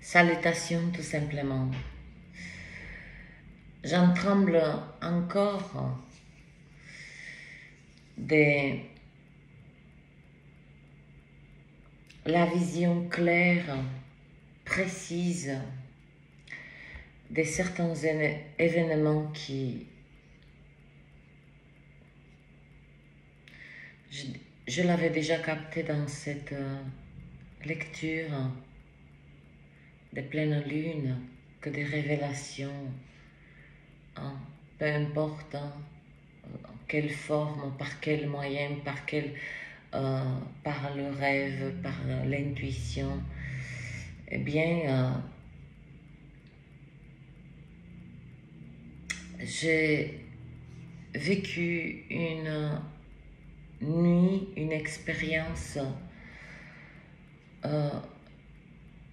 Salutations tout simplement. J'en tremble encore de la vision claire, précise de certains événements qui, je l'avais déjà capté dans cette lecture de pleine lune, que des révélations, peu importe quelle forme, par quel moyen, par le rêve, par l'intuition, eh bien, j'ai vécu une nuit, une expérience,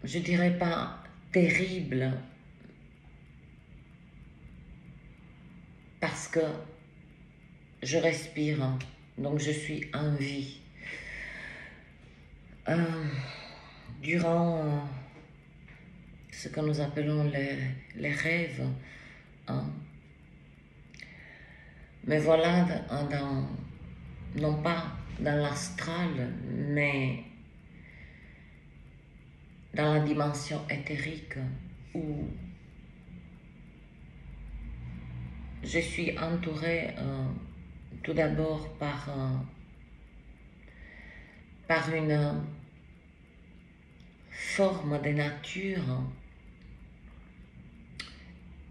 je dirais pas terrible, parce que je respire, donc je suis en vie. Durant ce que nous appelons les rêves, mais voilà, non pas dans l'astral, mais dans la dimension éthérique, où je suis entourée tout d'abord par une forme de nature,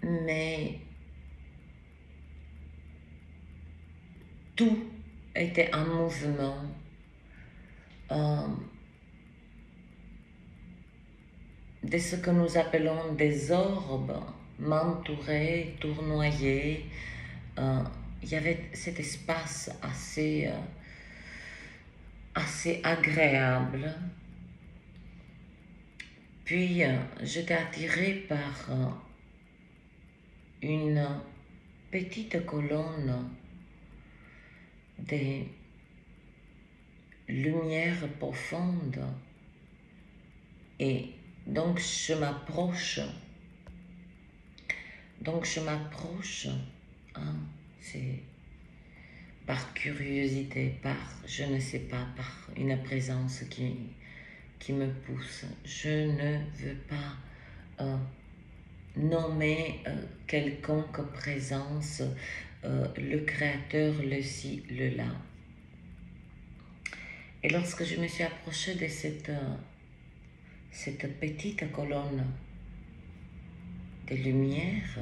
mais tout était en mouvement. De ce que nous appelons des orbes m'entouraient, tournoyaient. Il y avait cet espace assez agréable. Puis j'étais attirée par une petite colonne de lumière profonde, et donc je m'approche, c'est par curiosité, par, je ne sais pas, par une présence qui me pousse. Je ne veux pas nommer quelconque présence, le créateur, le ci, le là. Et lorsque je me suis approchée de cette petite colonne de lumière,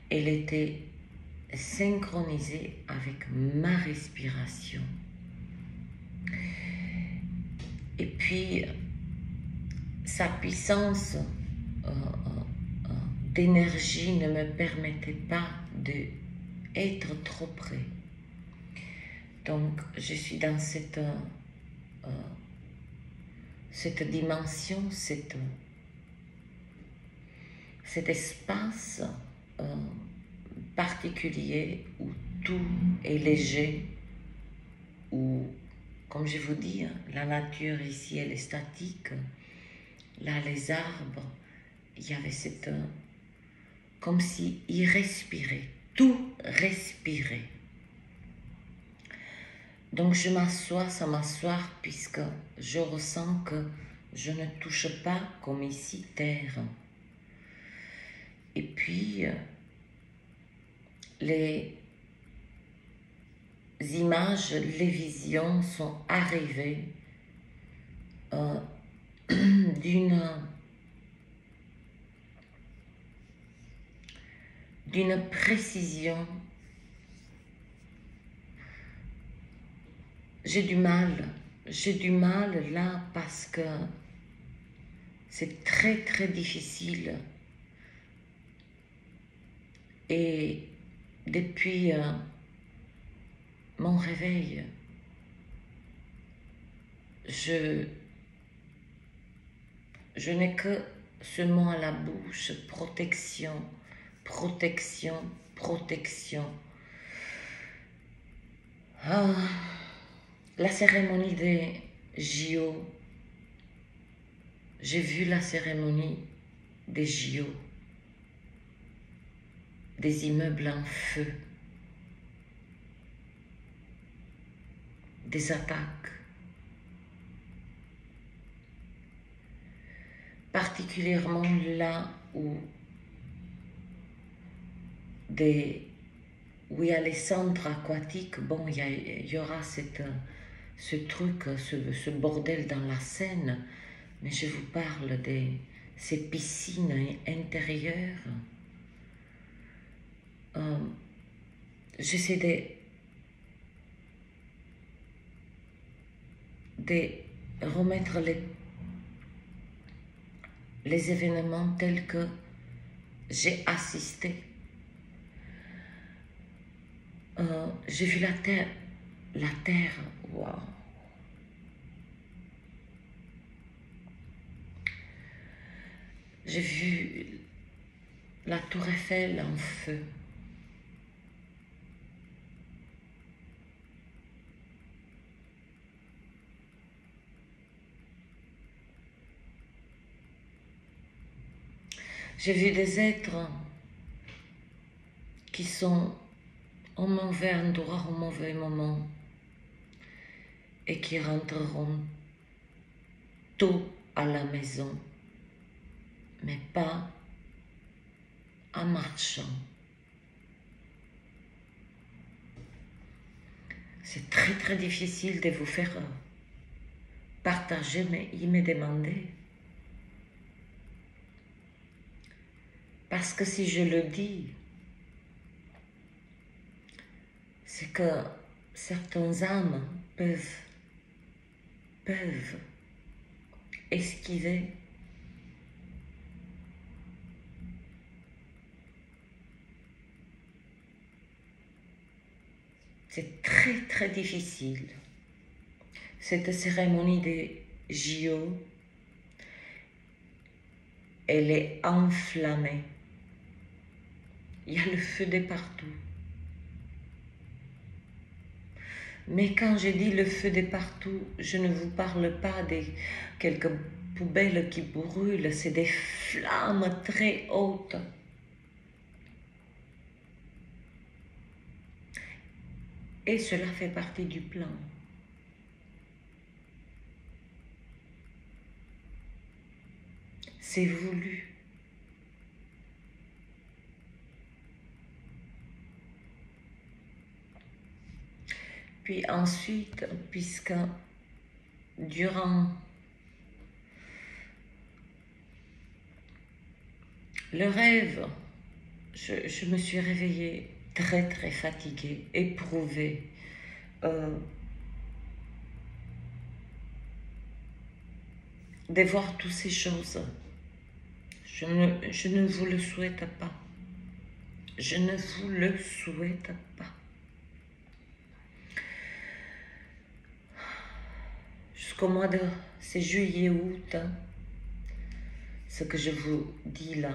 elle était synchronisée avec ma respiration. Et puis, sa puissance d'énergie ne me permettait pas d'être trop près. Donc, je suis dans cette dimension, cet espace particulier où tout est léger, où, comme je vous dis, la nature ici elle est statique. Là, les arbres, il y avait cette... comme s'ils respiraient, tout respirait. Donc je m'assois sans m'asseoir, puisque je ressens que je ne touche pas, comme ici, terre. Et puis, les images, les visions sont arrivées d'une précision. J'ai du mal là, parce que c'est très très difficile. Et depuis mon réveil, je n'ai que ce mot à la bouche: protection, protection, protection. La cérémonie des JO j'ai vu la cérémonie des JO, des immeubles en feu, des attaques, particulièrement là où il y a les centres aquatiques. Bon, il y aura ce truc, ce bordel dans la Seine, mais je vous parle de ces piscines intérieures. J'essaie de remettre les événements tels que j'ai assisté. J'ai vu la terre, waouh. J'ai vu la tour Eiffel en feu. J'ai vu des êtres qui sont au mauvais endroit, au mauvais moment, et qui rentreront tôt à la maison, mais pas en marchant. C'est très très difficile de vous faire partager, mais il me demandait. Parce que si je le dis, c'est que certaines âmes peuvent esquiver. C'est très très difficile. Cette cérémonie des JO, elle est enflammée. Il y a le feu de partout. Mais quand je dis le feu de partout, je ne vous parle pas de quelques poubelles qui brûlent, c'est des flammes très hautes. Et cela fait partie du plan. C'est voulu. Puis ensuite, puisque durant le rêve, je me suis réveillée très très fatiguée, éprouvée. De voir toutes ces choses. Je ne vous le souhaite pas. Je ne vous le souhaite pas. Jusqu'au mois de... c'est juillet, août, hein, ce que je vous dis là.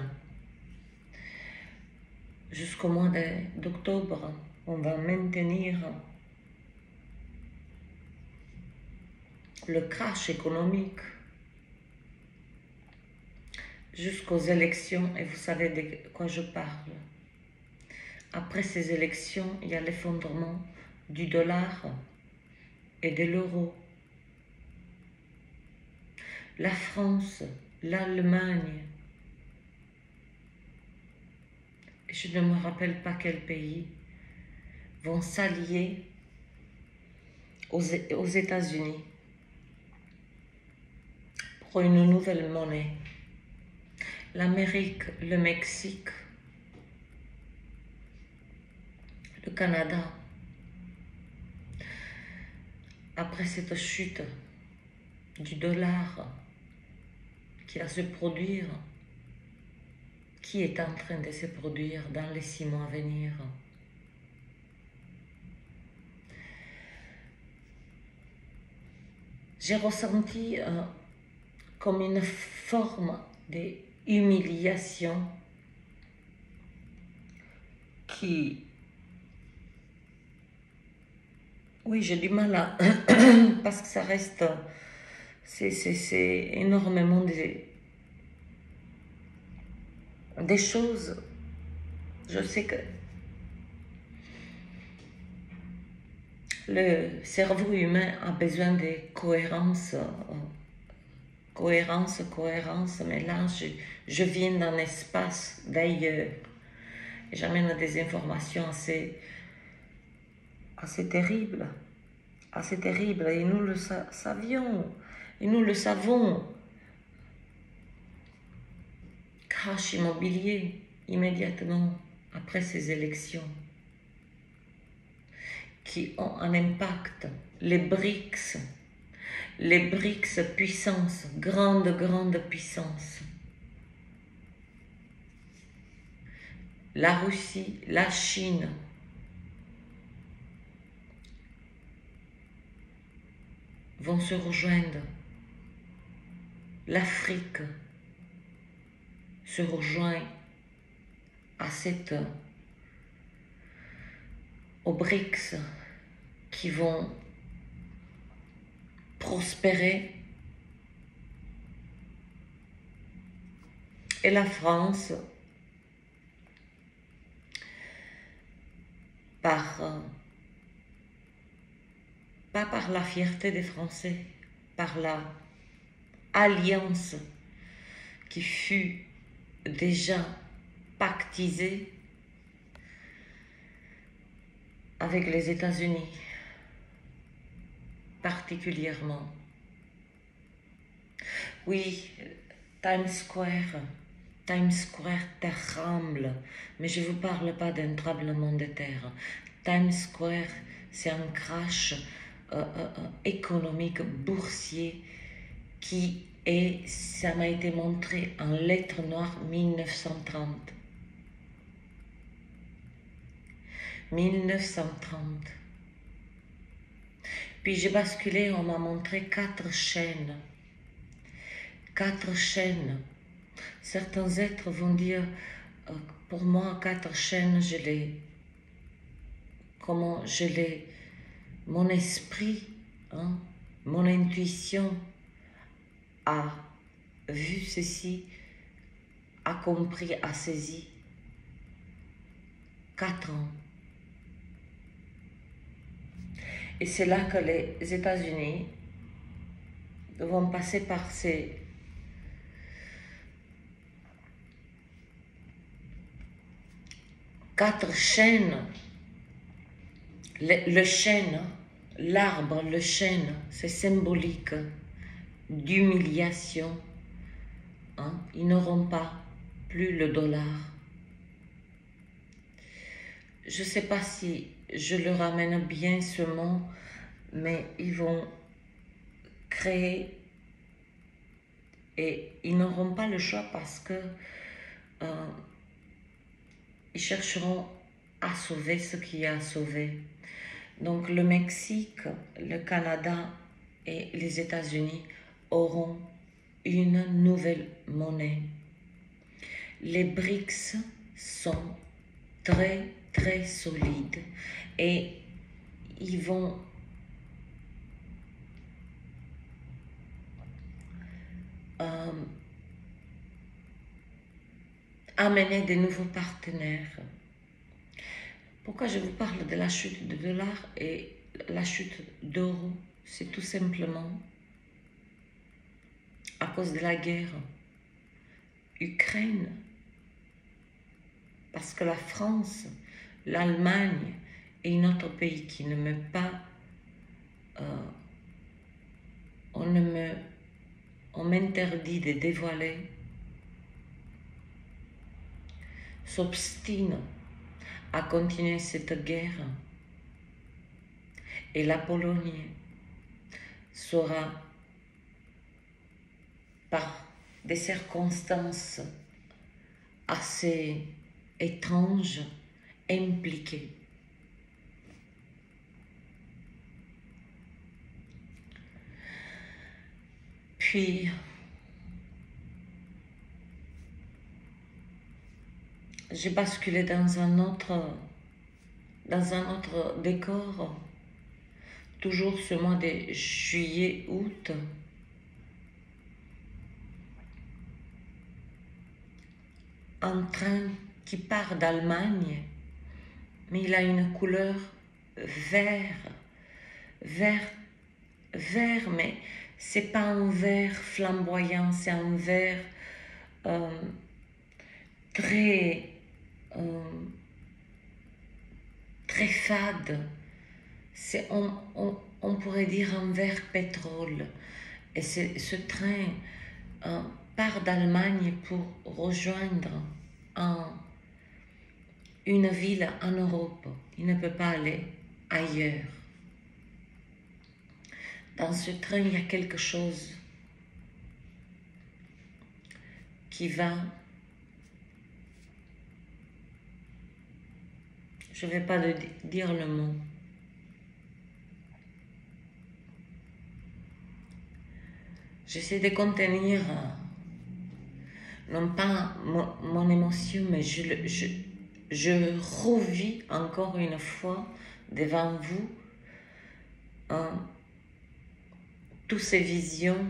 Jusqu'au mois d'octobre, on va maintenir le crash économique jusqu'aux élections, et vous savez de quoi je parle. Après ces élections, il y a l'effondrement du dollar et de l'euro. La France, l'Allemagne, je ne me rappelle pas quel pays, vont s'allier aux États-Unis pour une nouvelle monnaie. L'Amérique, le Mexique, le Canada, après cette chute du dollar qui va se produire, qui est en train de se produire dans les 6 mois à venir. J'ai ressenti comme une forme d'humiliation qui... Oui, j'ai du mal à... parce que ça reste C'est énormément des choses. Je sais que le cerveau humain a besoin de cohérence, cohérence, mais là, je viens d'un espace d'ailleurs. Et j'amène des informations assez terribles, et nous le savions, et nous le savons. Crash immobilier, immédiatement après ces élections, qui ont un impact. Les BRICS puissance, grande puissance. La Russie, la Chine, vont se rejoindre. L'Afrique se rejoint aux BRICS qui vont prospérer. Et la France, pas par la fierté des Français, par la alliance qui fut déjà pactisée avec les États-Unis, particulièrement. Oui, Times Square tremble, mais je ne vous parle pas d'un tremblement de terre. Times Square, c'est un crash économique, boursier, ça m'a été montré en lettres noires 1930. 1930. Puis j'ai basculé, on m'a montré 4 chaînes. 4 chaînes. Certains êtres vont dire, pour moi, 4 chaînes, mon esprit, mon intuition a vu ceci, a compris, a saisi. 4 ans. Et c'est là que les États-Unis vont passer par ces 4 chaînes. Le chêne, l'arbre, le chêne, c'est symbolique d'humiliation. Ils n'auront pas plus le dollar. Je ne sais pas si je le ramène bien ce mot, mais ils vont créer et ils n'auront pas le choix parce que ils chercheront à sauver ce qu'il y a à sauver. Donc le Mexique, le Canada et les États-Unis auront une nouvelle monnaie. Les BRICS sont très solides et ils vont amener de nouveaux partenaires. Pourquoi je vous parle de la chute du dollar et la chute d'euro? C'est tout simplement à cause de la guerre Ukraine. Parce que la France, l'Allemagne et un autre pays qui ne m'est pas... on m'interdit de dévoiler, s'obstine à continuer cette guerre. Et la Pologne sera, par des circonstances assez étranges, impliquée. Puis, j'ai basculé dans un autre décor, toujours ce mois de juillet-août, un train qui part d'Allemagne, mais il a une couleur vert, vert, vert, mais c'est pas un vert flamboyant, c'est un vert très, très fade. C'est, on pourrait dire un vert pétrole. Et ce train part d'Allemagne pour rejoindre une ville en Europe. Il ne peut pas aller ailleurs. Dans ce train, il y a quelque chose qui va... Je ne vais pas dire le mot. J'essaie de contenir, non pas mon émotion, mais je revis encore une fois devant vous toutes ces visions.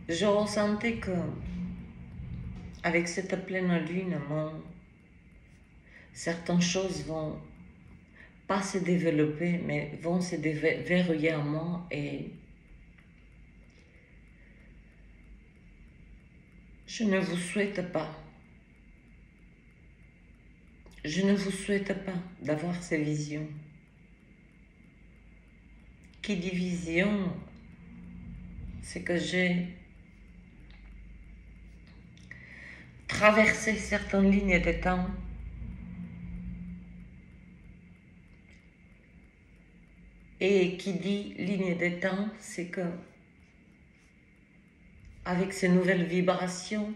Je ressentais que, avec cette pleine lune, certaines choses vont pas se développer, mais vont se verrouiller en moi et je ne vous souhaite pas. Je ne vous souhaite pas d'avoir ces visions. Qui dit vision, c'est que j'ai traversé certaines lignes de temps et qui dit ligne de temps, c'est que avec ces nouvelles vibrations,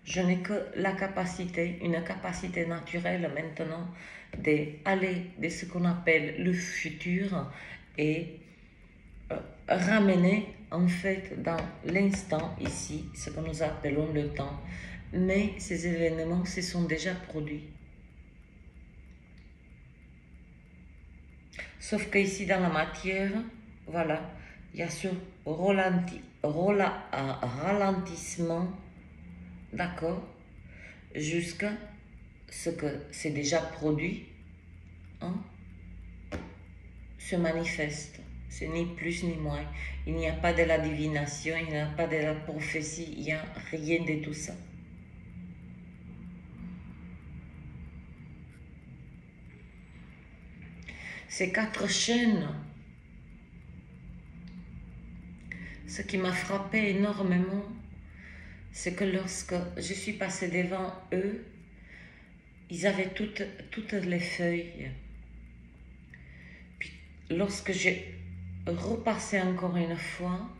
je n'ai que la capacité, une capacité naturelle maintenant, d'aller de ce qu'on appelle le futur et ramener en fait dans l'instant ici, ce que nous appelons le temps. Mais ces événements se sont déjà produits. Sauf qu'ici dans la matière, voilà, il y a ce ralentissement, d'accord, jusqu'à ce que c'est déjà produit, hein, se manifeste. C'est ni plus ni moins. Il n'y a pas de la divination, il n'y a pas de la prophétie, il n'y a rien de tout ça. Ces 4 chaînes, ce qui m'a frappé énormément, c'est que lorsque je suis passée devant eux, ils avaient toutes les feuilles. Puis lorsque j'ai repassé encore une fois,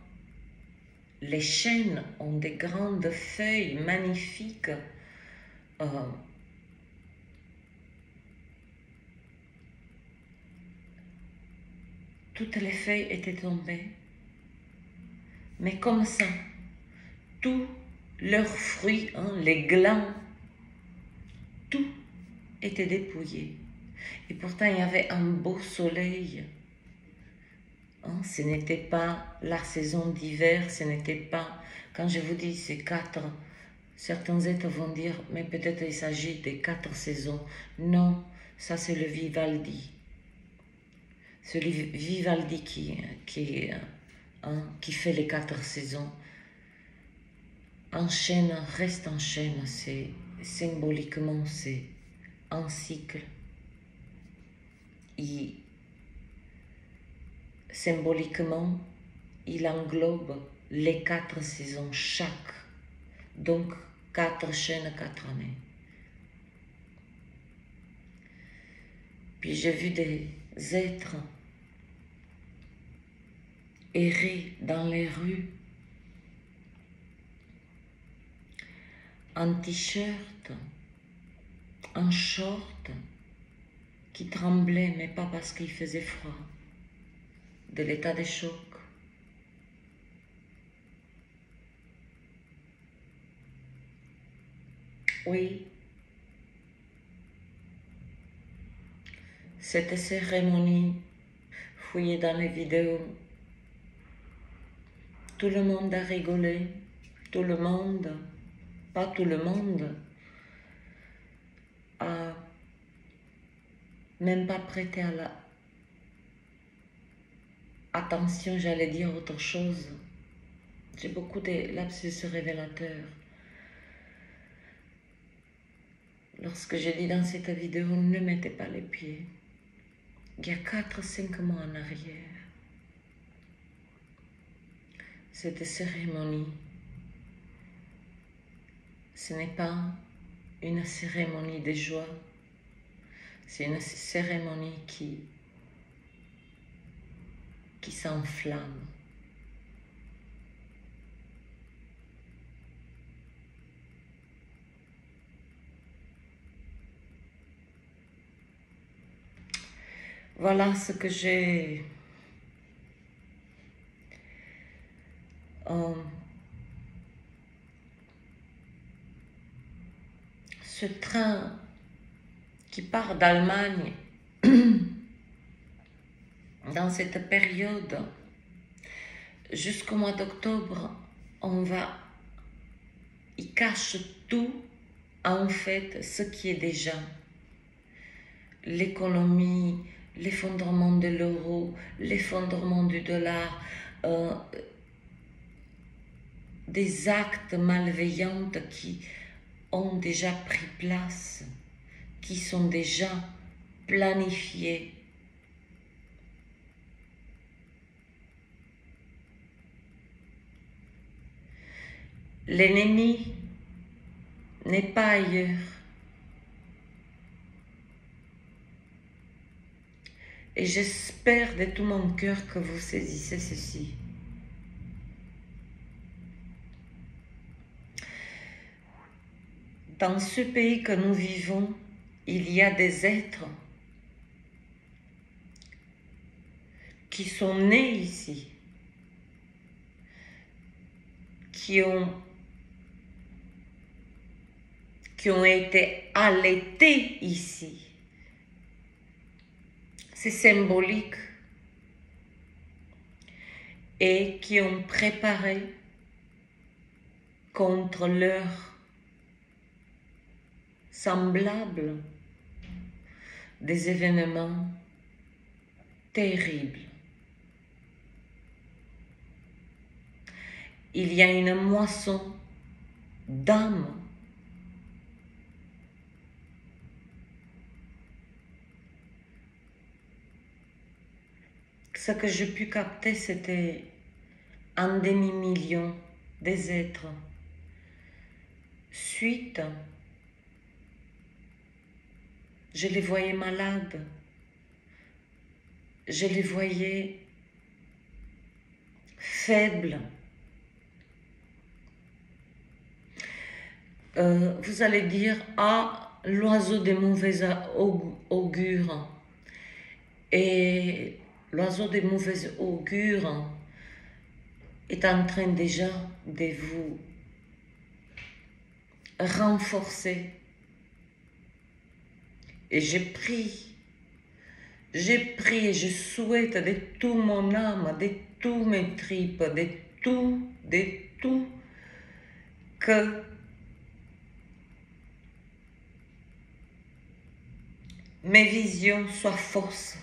les chênes ont des grandes feuilles magnifiques. Toutes les feuilles étaient tombées. Mais comme ça, tous leurs fruits, hein, les glands, tout était dépouillé. Et pourtant, il y avait un beau soleil. Hein, ce n'était pas la saison d'hiver, ce n'était pas... Quand je vous dis ces 4, certains êtres vont dire, mais peut-être il s'agit des 4 saisons. Non, ça c'est le Vivaldi. C'est le Vivaldi qui fait les 4 saisons. Enchaîne, reste en chaîne, c'est symboliquement, c'est un cycle. Symboliquement, il englobe les 4 saisons chaque. Donc, 4 chaînes, 4 années. Puis j'ai vu des êtres errer dans les rues en t-shirt, en short, qui tremblaient, mais pas parce qu'il faisait froid, de l'état de choc. Oui, cette cérémonie, fouillée dans les vidéos, tout le monde a rigolé, tout le monde, pas tout le monde, a même pas prêté à la attention, j'allais dire autre chose. J'ai beaucoup de lapsus révélateurs. Lorsque j'ai dit dans cette vidéo, ne mettez pas les pieds, il y a 4-5 mois en arrière, cette cérémonie, ce n'est pas une cérémonie de joie, c'est une cérémonie qui s'enflamme. Voilà ce que j'ai ce train qui part d'Allemagne dans cette période jusqu'au mois d'octobre, il cache tout, en fait, ce qui est déjà l'économie, l'effondrement de l'euro, l'effondrement du dollar, des actes malveillants qui ont déjà pris place, qui sont déjà planifiés. L'ennemi n'est pas ailleurs. Et j'espère de tout mon cœur que vous saisissez ceci. Dans ce pays que nous vivons, il y a des êtres qui sont nés ici, qui ont été allaités ici. C'est symbolique. Et qui ont préparé contre leurs semblables des événements terribles. Il y a une moisson d'âmes ce que j'ai pu capter, c'était un demi-million des êtres. Suite, je les voyais malades, je les voyais faibles. Vous allez dire, ah, l'oiseau des mauvais augures. Et l'oiseau des mauvais augures est en train déjà de vous renforcer. Et j'ai pris et je souhaite de tout mon âme, de tous mes tripes, de tout, que mes visions soient fausses.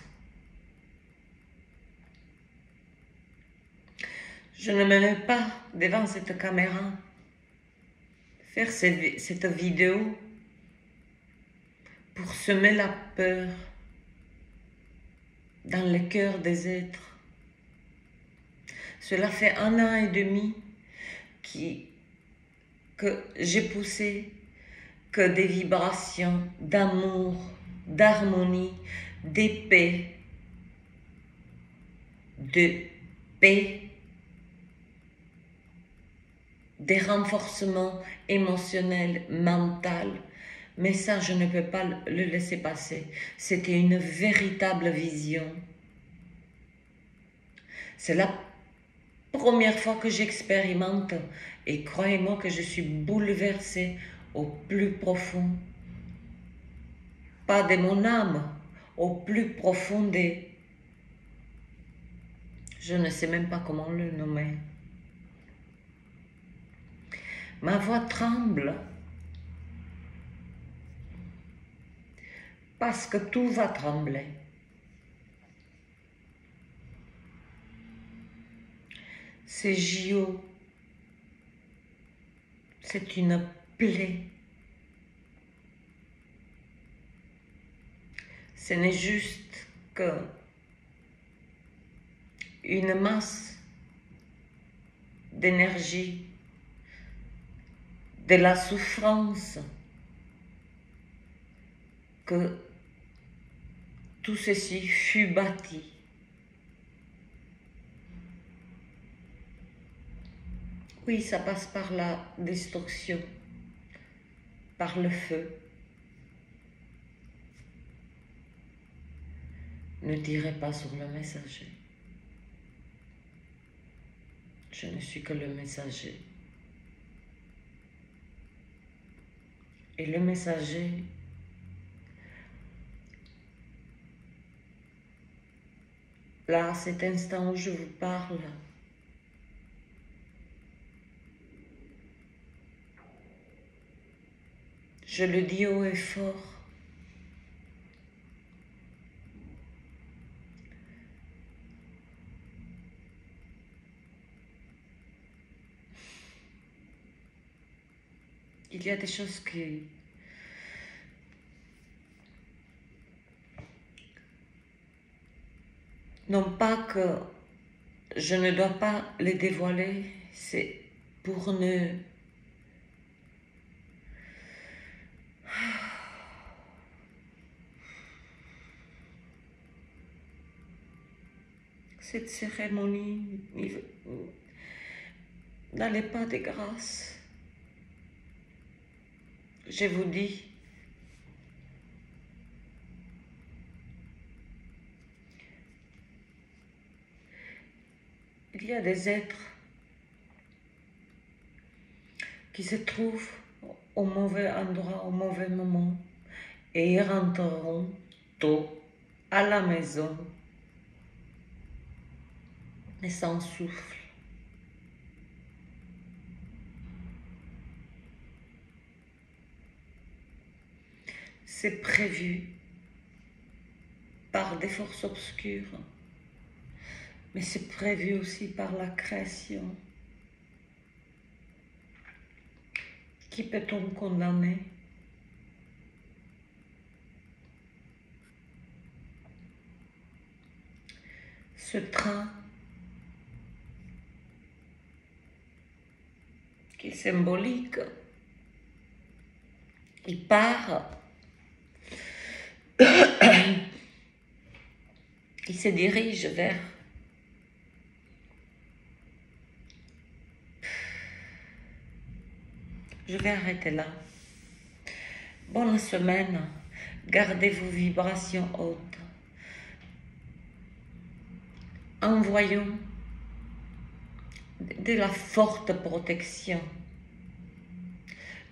Je ne me mets pas devant cette caméra faire cette vidéo pour semer la peur dans le cœur des êtres. Cela fait 1 an et demi que j'ai poussé que des vibrations d'amour, d'harmonie, de paix, des renforcements émotionnels, mentaux. Mais ça, je ne peux pas le laisser passer. C'était une véritable vision. C'est la première fois que j'expérimente et croyez-moi que je suis bouleversée au plus profond. Pas de mon âme, au plus profond des... Je ne sais même pas comment le nommer. Ma voix tremble parce que tout va trembler. Ces JO, c'est une plaie. Ce n'est juste que une masse d'énergie, de la souffrance, que tout ceci fut bâti. Oui, ça passe par la destruction, par le feu. Ne tirez pas sur le messager. Je ne suis que le messager. Et le messager, là, à cet instant où je vous parle, je le dis haut et fort. Il y a des choses qui... Non pas que je ne dois pas les dévoiler, c'est pour ne... Cette cérémonie n'allait pas de grâce. Je vous dis, il y a des êtres qui se trouvent au mauvais endroit, au mauvais moment, et ils rentreront tôt à la maison, mais sans souffle. C'est prévu par des forces obscures, mais c'est prévu aussi par la création. Qui peut-on condamner? Ce train qui est symbolique, il part, il se dirige vers Je vais arrêter là. Bonne semaine. Gardez vos vibrations hautes. Envoyons de la forte protection.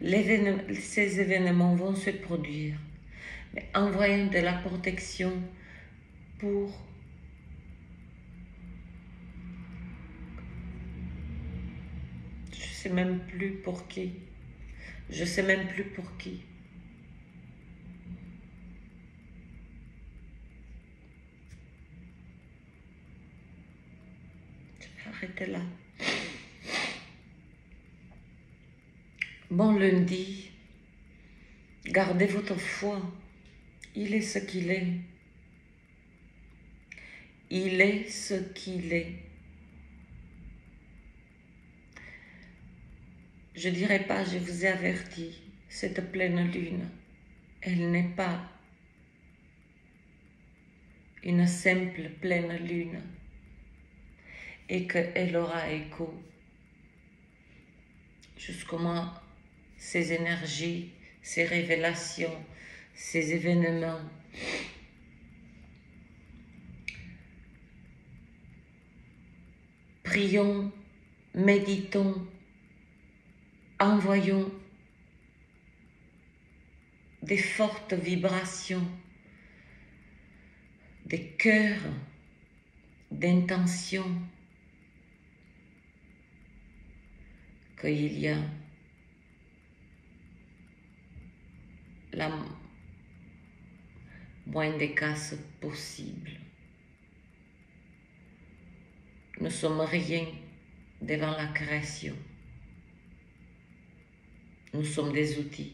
Ces événements vont se produire. Mais envoyons de la protection pour je ne sais même plus pour qui. Je ne sais même plus pour qui. Je vais arrêter là. Bon lundi. Gardez votre foi. Il est ce qu'il est. Il est ce qu'il est. Je ne dirais pas, je vous ai averti, cette pleine lune, elle n'est pas une simple pleine lune et qu'elle aura écho jusqu'au moins ces énergies, ces révélations, ces événements. Prions, méditons, envoyons des fortes vibrations, des cœurs d'intention qu'il y a la moins de casse possible. Nous ne sommes rien devant la création. Nous sommes des outils.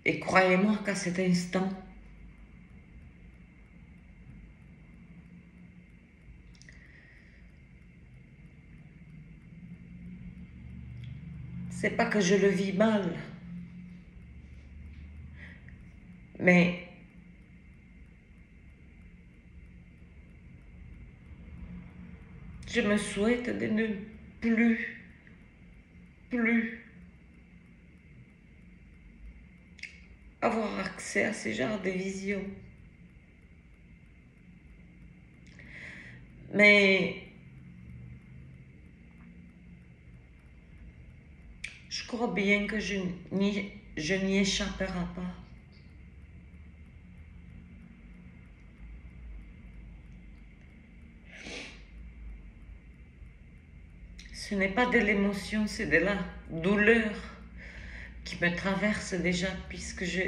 Et croyez-moi qu'à cet instant, c'est pas que je le vis mal, mais je me souhaite de ne plus avoir accès à ce genre de visions. Mais je crois bien que je n'y échapperai pas. Ce n'est pas de l'émotion, c'est de la douleur qui me traverse déjà puisque je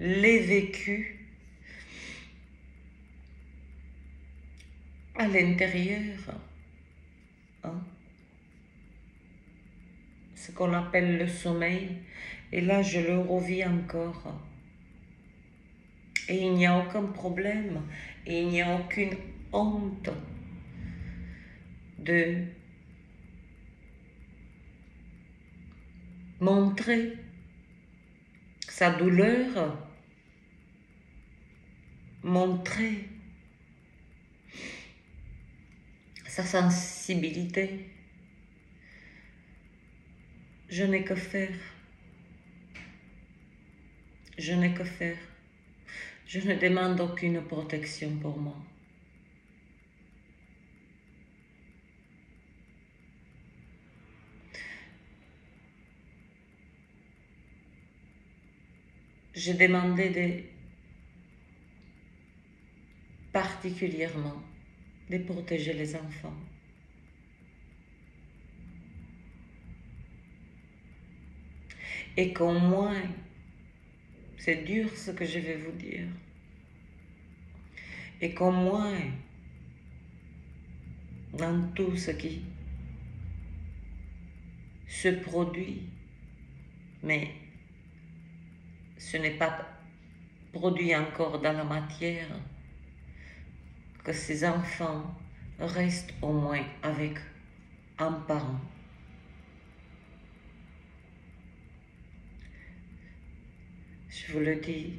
l'ai vécu à l'intérieur. Hein? Ce qu'on appelle le sommeil. Et là, je le revis encore. Et il n'y a aucun problème. Et il n'y a aucune honte de montrer sa douleur, montrer sa sensibilité. Je n'ai que faire. Je n'ai que faire. Je ne demande aucune protection pour moi. J'ai demandé particulièrement de protéger les enfants. Et qu'au moins, c'est dur ce que je vais vous dire, et qu'au moins, dans tout ce qui se produit, mais ce n'est pas produit encore dans la matière, que ces enfants restent au moins avec un parent. Je vous le dis,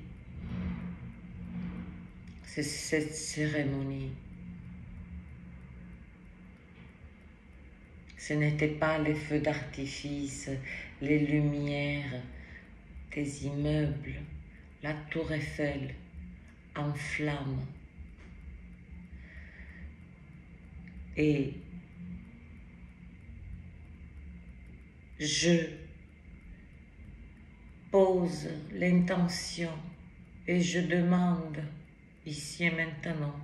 c'est cette cérémonie. Ce n'était pas les feux d'artifice, les lumières des immeubles, la tour Eiffel en flammes. Et je pose l'intention et je demande ici et maintenant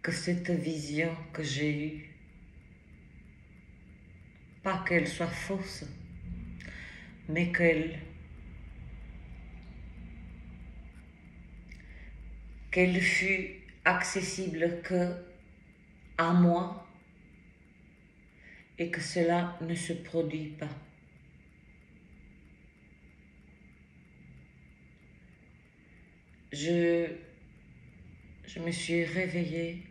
que cette vision que j'ai eue, pas qu'elle soit fausse, mais qu'elle fût accessible que à moi et que cela ne se produit pas. Je me suis réveillée,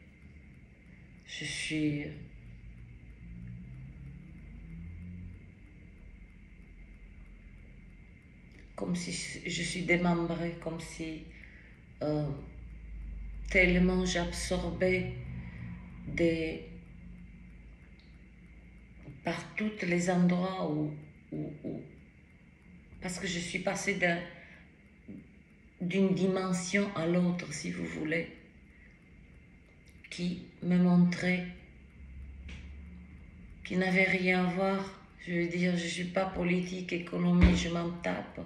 je suis comme si je suis démembrée, comme si tellement j'absorbais par tous les endroits où parce que je suis passée d'une dimension à l'autre, si vous voulez, qui me montrait, qui n'avait rien à voir. Je veux dire, je ne suis pas politique, économie, je m'en tape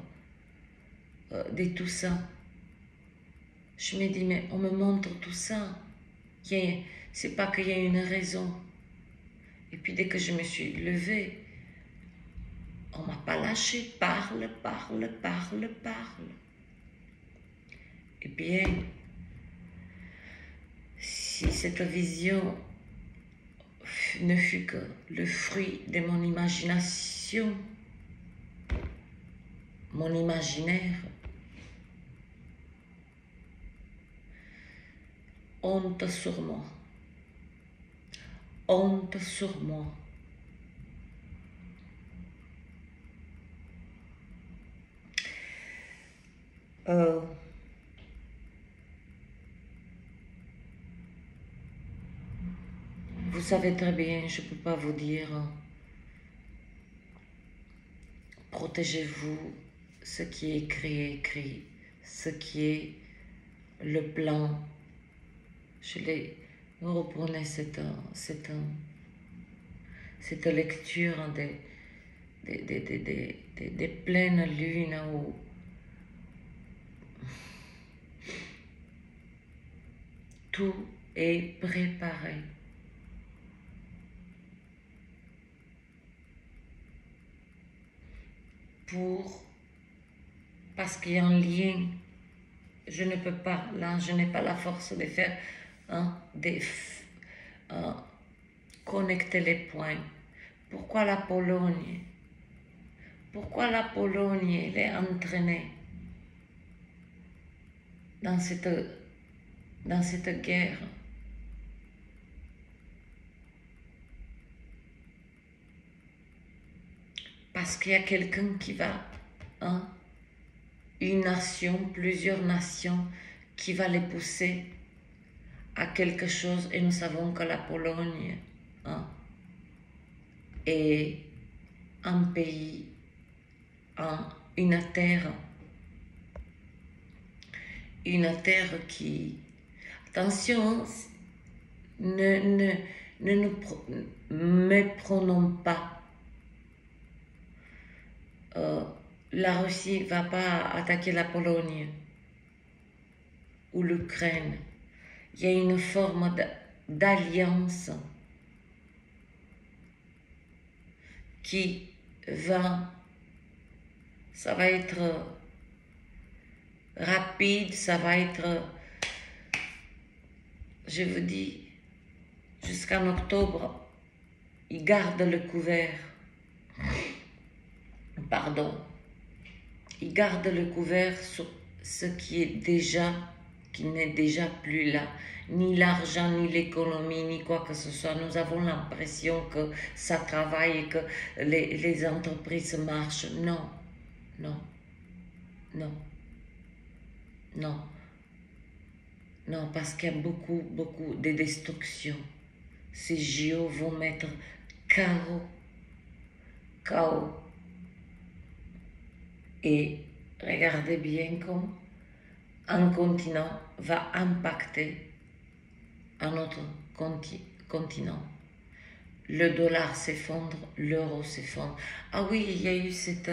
de tout ça. Je me dis, mais on me montre tout ça. C'est pas qu'il y a une raison. Et puis dès que je me suis levée, on ne m'a pas lâché. Parle, parle, parle, parle. Eh bien, si cette vision ne fut que le fruit de mon imagination, mon imaginaire, honte sur moi, honte sur moi. Vous savez très bien, je ne peux pas vous dire, protégez-vous, ce qui est écrit est écrit, ce qui est le plan. Je l'ai reprenais cette lecture des pleines lunes où tout est préparé. Parce qu'il y a un lien, je ne peux pas, là, je n'ai pas la force de faire, connecter les points. Pourquoi la Pologne? Pourquoi la Pologne, elle est entraînée dans cette guerre? Parce qu'il y a quelqu'un qui va, une nation, plusieurs nations, qui va les pousser à quelque chose, et nous savons que la Pologne est un pays, une terre qui, attention, ne nous méprenons pas. La Russie ne va pas attaquer la Pologne ou l'Ukraine. Il y a une forme d'alliance qui ça va être rapide, ça va être, je vous dis, jusqu'en octobre, ils gardent le couvert. Pardon. Ils gardent le couvert sur ce qui n'est déjà plus là. Ni l'argent, ni l'économie, ni quoi que ce soit. Nous avons l'impression que ça travaille, que les entreprises marchent. Non, non, non, non, non, parce qu'il y a beaucoup de destruction. Ces JO vont mettre chaos. Et regardez bien comme un continent va impacter un autre continent. Le dollar s'effondre, l'euro s'effondre. Ah oui, il y a eu cette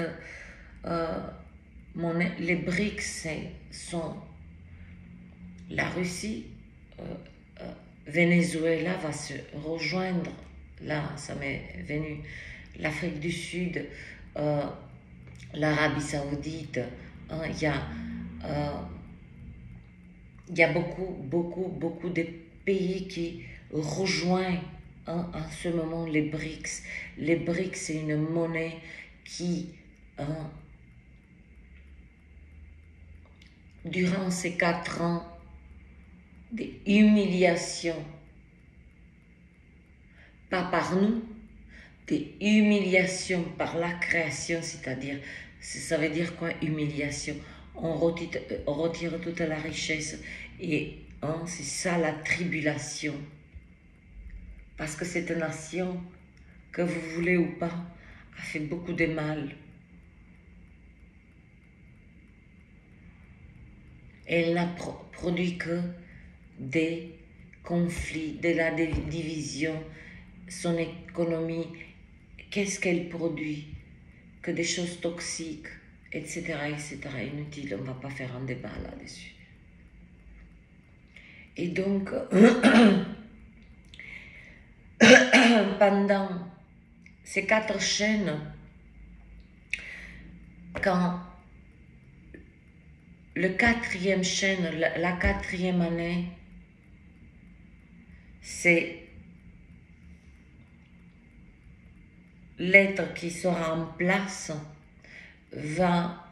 monnaie. Les BRICS sont la Russie, Venezuela va se rejoindre. Là, ça m'est venu. L'Afrique du Sud, l'Arabie Saoudite, il y a beaucoup de pays qui rejoignent en ce moment les BRICS. Les BRICS, c'est une monnaie qui, durant ces 4 ans d'humiliation, pas par nous, des humiliations par la création, c'est-à-dire, ça veut dire quoi, humiliation? On retire toute la richesse et c'est ça la tribulation. Parce que cette nation, que vous voulez ou pas, a fait beaucoup de mal. Elle n'a produit que des conflits, de la division, son économie. Qu'est-ce qu'elle produit? Que des choses toxiques, etc., etc., inutiles. On ne va pas faire un débat là-dessus. Et donc, un pendant. Ces 4 chaînes, quand le 4e chaîne, la 4e année, c'est l'être qui sera en place, va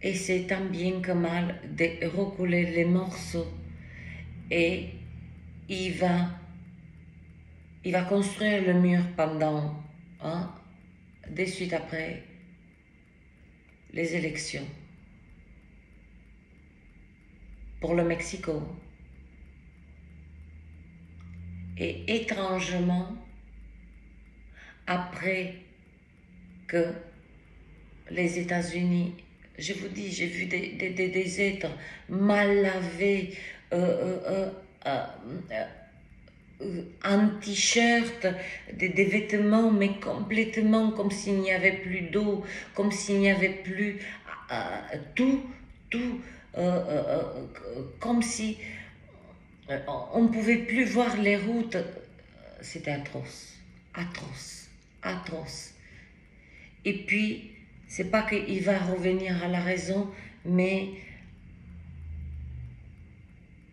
essayer tant bien que mal de recoller les morceaux et il va construire le mur pendant, de suite après les élections pour le Mexico. Et étrangement, après que les États-Unis, je vous dis, j'ai vu des êtres mal lavés, en t-shirt, des vêtements, mais complètement comme s'il n'y avait plus d'eau, comme s'il n'y avait plus tout, comme si on ne pouvait plus voir les routes. C'était atroce, atroce, atroce. Et puis, c'est pas qu'il va revenir à la raison, mais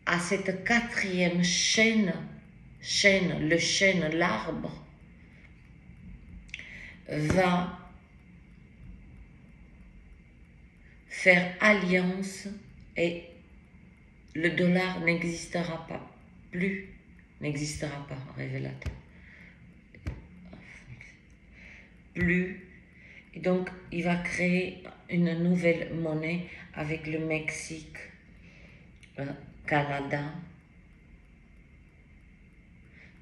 à cette 4e chaîne, l'arbre, va faire alliance et le dollar n'existera pas, révélateur. Plus. Et donc, il va créer une nouvelle monnaie avec le Mexique, Canada.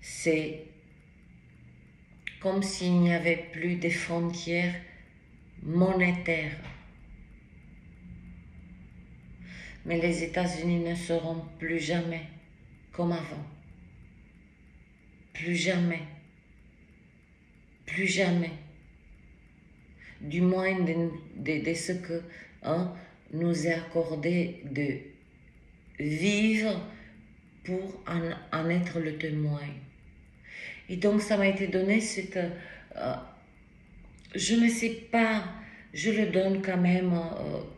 C'est comme s'il n'y avait plus de frontières monétaires. Mais les États-Unis ne seront plus jamais comme avant. Plus jamais. Plus jamais. Du moins de ce que nous est accordé de vivre pour en être le témoin. Et donc ça m'a été donné cette... je ne sais pas, je le donne quand même,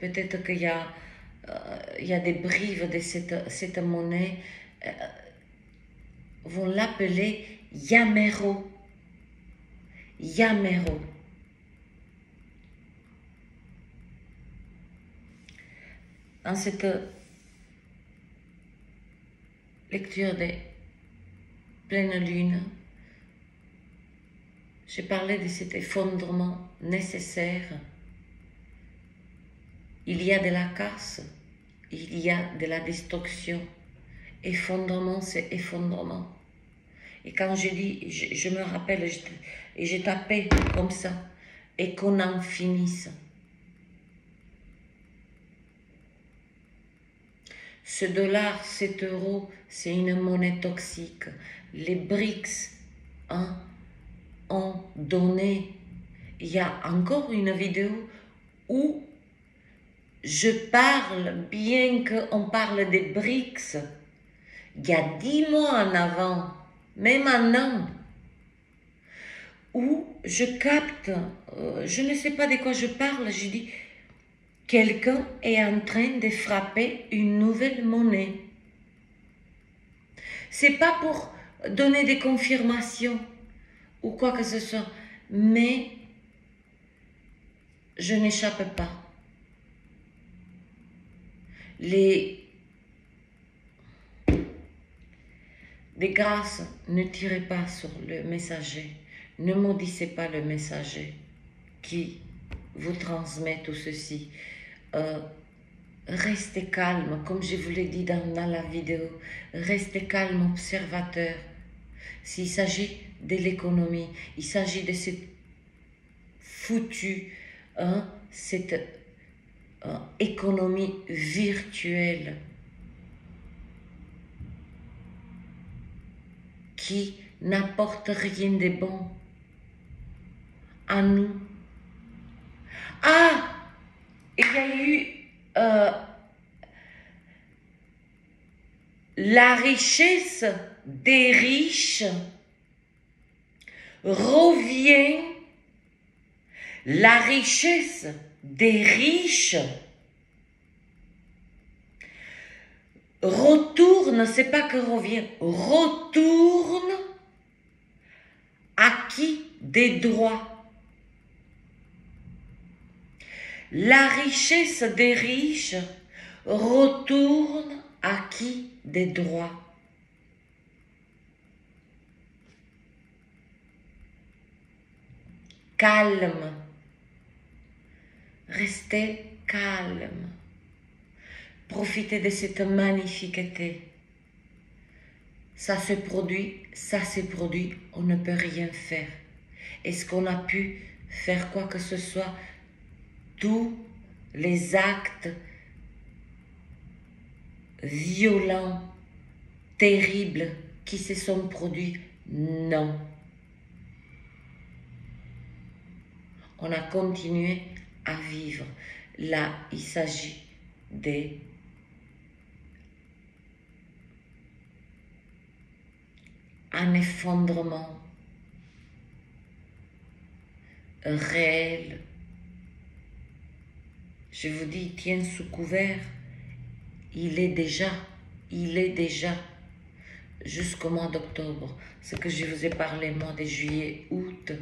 peut-être qu'il y a des brives de cette monnaie, vont l'appeler Yamero. Yamero. Dans cette lecture de pleine lune, j'ai parlé de cet effondrement nécessaire. Il y a de la casse, il y a de la destruction. Effondrement, c'est effondrement. Et quand je dis, je me rappelle, et j'ai tapé comme ça, et qu'on en finisse. Ce dollar, cet euro, c'est une monnaie toxique. Les BRICS ont donné. Il y a encore une vidéo où je parle, bien qu'on parle des BRICS, il y a 10 mois en avant, même un an, où je capte, je ne sais pas de quoi je parle, je dis, quelqu'un est en train de frapper une nouvelle monnaie. C'est pas pour donner des confirmations ou quoi que ce soit, mais je n'échappe pas. Des grâces, ne tirez pas sur le messager, ne maudissez pas le messager qui vous transmet tout ceci. Restez calme, comme je vous l'ai dit dans la vidéo, restez calme, observateur. S'il s'agit de l'économie, il s'agit de cette foutue, cette économie virtuelle qui n'apporte rien de bon à nous. Ah, il y a eu la richesse des riches revient la richesse des riches, retourne, c'est pas que revient, retourne acquis des droits. La richesse des riches retourne acquis des droits. Calme. Restez calme. Profitez de cette magnifiqueté. Ça se produit, on ne peut rien faire. Est-ce qu'on a pu faire quoi que ce soit? Tous les actes violents, terribles qui se sont produits? Non. On a continué à vivre. Là, il s'agit d'un effondrement réel. Je vous dis, il tient sous couvert. Il est déjà jusqu'au mois d'octobre. Ce que je vous ai parlé, mois de juillet, août,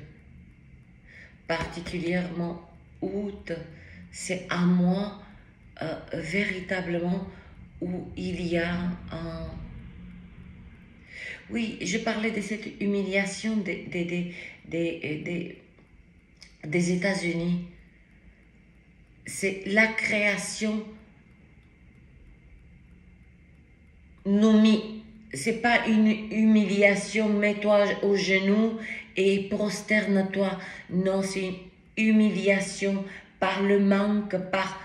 particulièrement août, c'est un mois véritablement où il y a un... Oui, je parlais de cette humiliation des États-Unis. C'est la création c'est pas une humiliation, mets-toi au genou et prosterne-toi. Non, c'est une humiliation par le manque, par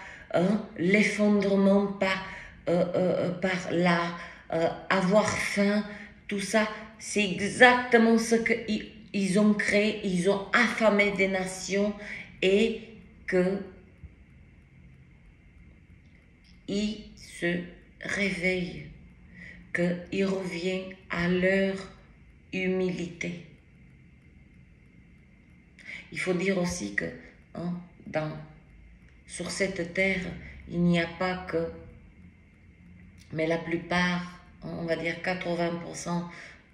l'effondrement, par avoir faim. Tout ça, c'est exactement ce qu'ils ont créé. Ils ont affamé des nations et ils se réveillent, qu'ils reviennent à leur humilité. Il faut dire aussi que sur cette terre, il n'y a pas que, mais la plupart, on va dire 80%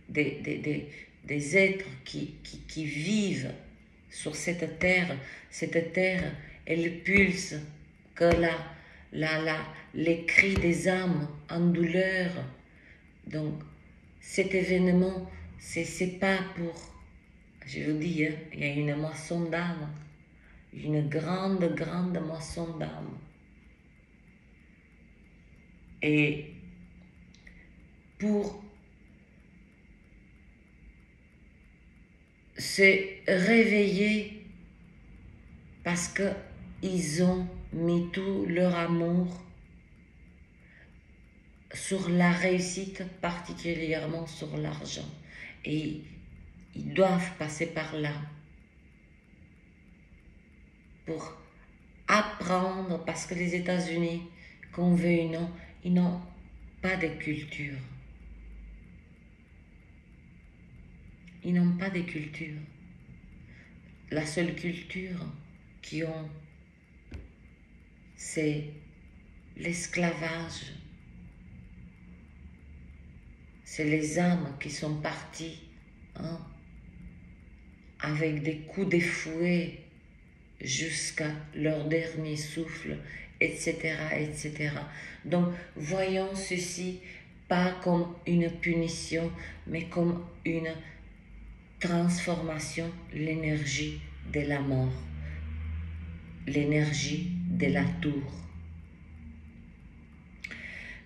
des êtres qui vivent sur cette terre, elle pulse que les cris des âmes en douleur. Donc, cet événement, c'est pas pour, je vous dis, il y a une moisson d'âme, une grande moisson d'âme. Et pour se réveiller, parce qu'ils ont mis tout leur amour sur la réussite, particulièrement sur l'argent. Et ils doivent passer par là pour apprendre, parce que les États-Unis, qu'on veut ou non, ils n'ont pas de culture. Ils n'ont pas de culture. La seule culture qu'ils ont, c'est l'esclavage. C'est les âmes qui sont parties avec des coups de fouet jusqu'à leur dernier souffle, etc., etc. Donc, voyons ceci pas comme une punition, mais comme une transformation, l'énergie de la mort, l'énergie de la tour.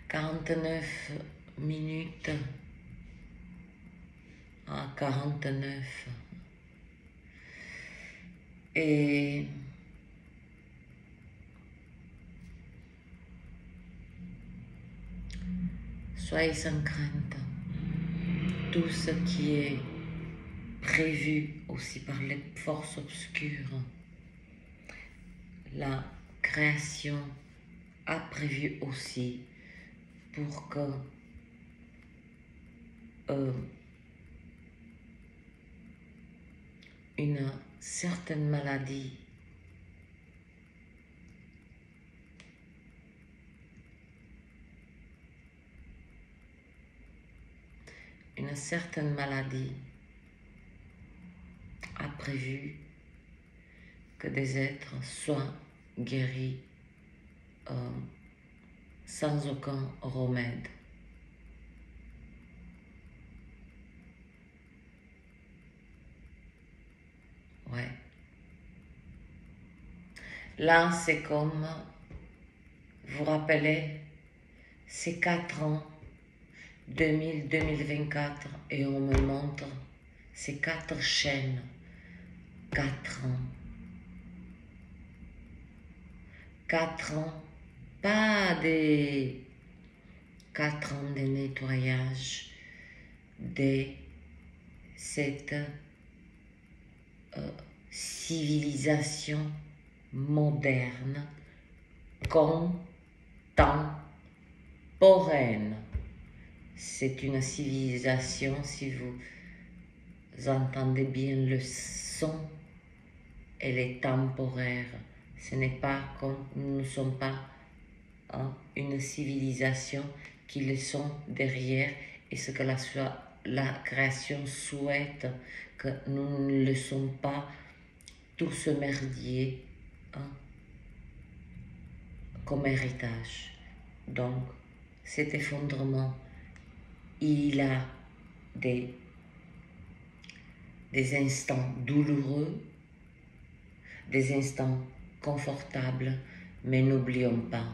49 minutes à 49. Et soyez sans crainte. Tout ce qui est prévu aussi par les forces obscures, la création a prévu aussi pour que une certaine maladie a prévu que des êtres soient guéris sans aucun remède. Ouais. Là, c'est comme, vous rappelez, c'est 4 ans, 2024, et on me montre ces 4 chaînes, 4 ans. 4 ans, pas des 4 ans de nettoyage de cette civilisation moderne, contemporaine. C'est une civilisation, si vous entendez bien le son, elle est temporaire. Ce n'est pas comme nous ne sommes pas une civilisation qui le sont derrière et ce que la création souhaite que nous ne le sommes pas tout ce merdier comme héritage. Donc cet effondrement, il a des instants douloureux, des instants confortables, mais n'oublions pas,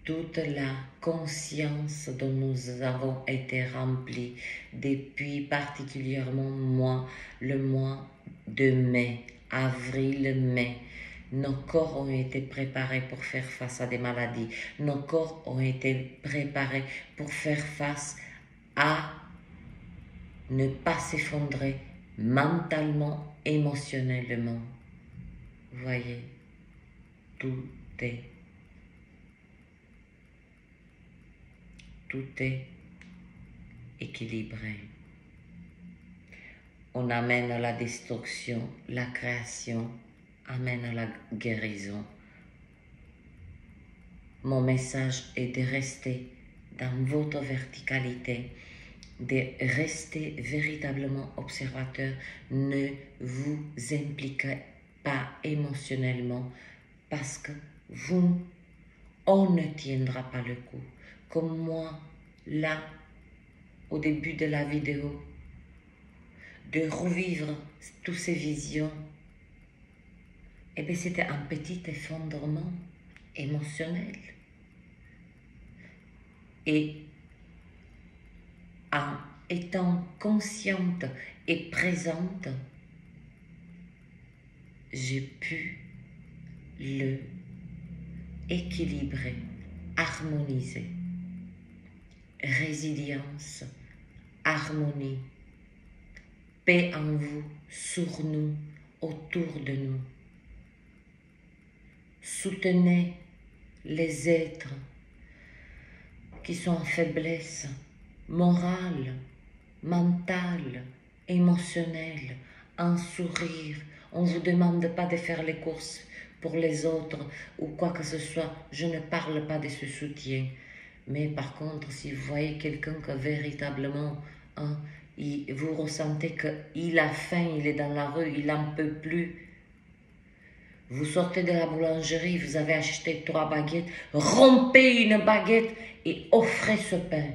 toute la conscience dont nous avons été remplis depuis particulièrement le mois de mai, avril-mai, nos corps ont été préparés pour faire face à des maladies, nos corps ont été préparés pour faire face à ne pas s'effondrer mentalement, émotionnellement. Vous voyez, tout est équilibré. On amène à la destruction, la création amène à la guérison. Mon message est de rester dans votre verticalité, de rester véritablement observateur. Ne vous impliquez pas émotionnellement parce que on ne tiendra pas le coup. Comme moi, là, au début de la vidéo, de revivre toutes ces visions, et bien c'était un petit effondrement émotionnel. Et en étant consciente et présente, j'ai pu le équilibrer, harmoniser. Résilience, harmonie, paix en vous, sur nous, autour de nous. Soutenez les êtres qui sont en faiblesse morale, mentale, émotionnelle, un sourire. On ne vous demande pas de faire les courses pour les autres ou quoi que ce soit. Je ne parle pas de ce soutien. Mais par contre, si vous voyez quelqu'un que véritablement, vous ressentez qu'il a faim, il est dans la rue, il n'en peut plus. Vous sortez de la boulangerie, vous avez acheté 3 baguettes, rompez une baguette et offrez ce pain.